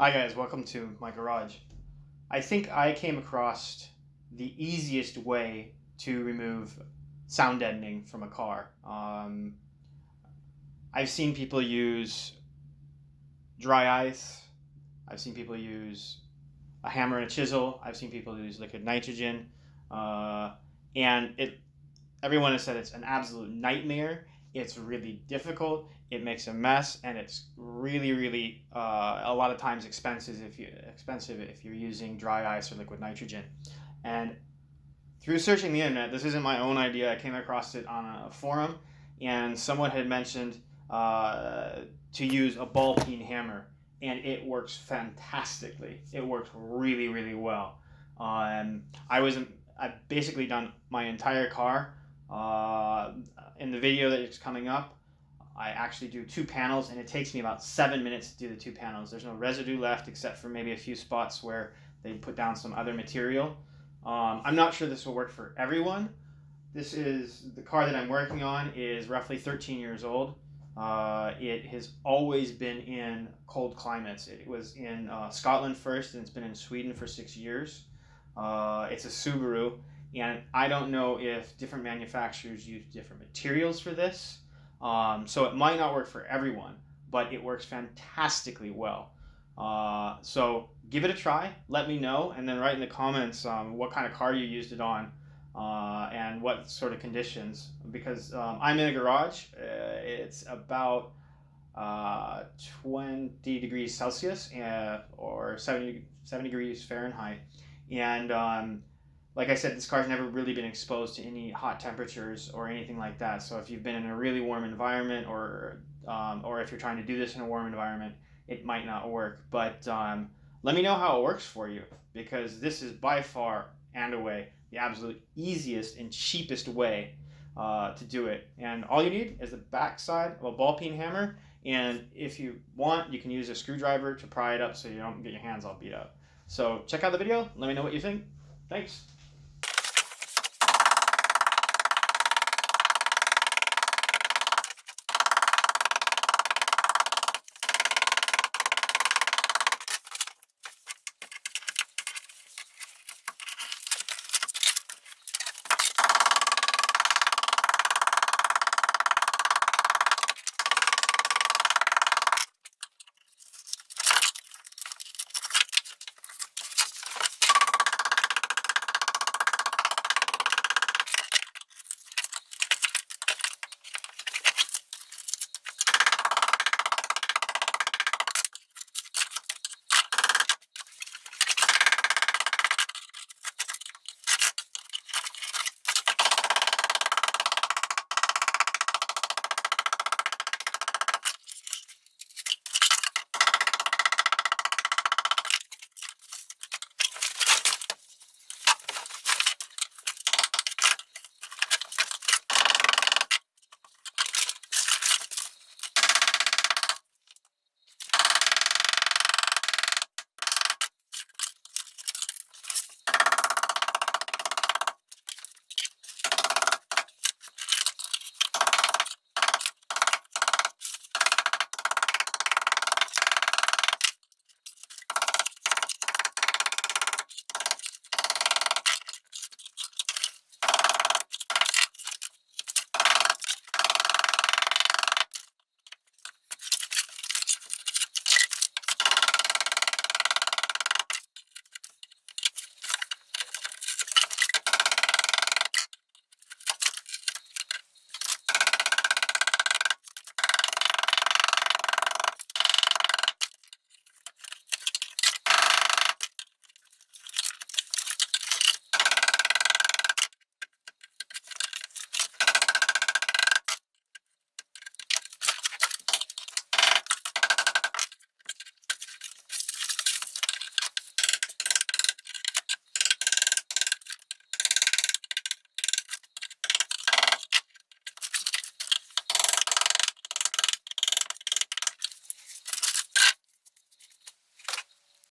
Hi guys, welcome to my garage. I think I came across the easiest way to remove sound deadening from a car. I've seen people use dry ice. I've seen people use a hammer and a chisel. I've seen people use liquid nitrogen. And everyone has said it's an absolute nightmare. It's really difficult. It makes a mess, and it's really a lot of times expensive if you're using dry ice or liquid nitrogen. And through searching the internet, this isn't my own idea. I came across it on a forum, and someone had mentioned to use a ball peen hammer, and it works fantastically. It works really well. I've basically done my entire car. In the video that is coming up, I actually do 2 panels, and it takes me about 7 minutes to do the 2 panels. There's no residue left except for maybe a few spots where they put down some other material. I'm not sure this will work for everyone. The car that I'm working on is roughly 13 years old. It has always been in cold climates. It was in Scotland first, and it's been in Sweden for 6 years. It's a Subaru, and I don't know if different manufacturers use different materials for this. So it might not work for everyone, but it works fantastically well. So give it a try, let me know, and then write in the comments what kind of car you used it on and what sort of conditions. Because I'm in a garage. It's about 20 degrees Celsius or 70 degrees Fahrenheit. And like I said, this car's never really been exposed to any hot temperatures or anything like that. So if you've been in a really warm environment, or if you're trying to do this in a warm environment, it might not work. But let me know how it works for you, because this is by far and away the absolute easiest and cheapest way to do it. And all you need is the back side of a ball peen hammer, and if you want, you can use a screwdriver to pry it up so you don't get your hands all beat up. So check out the video, let me know what you think. Thanks.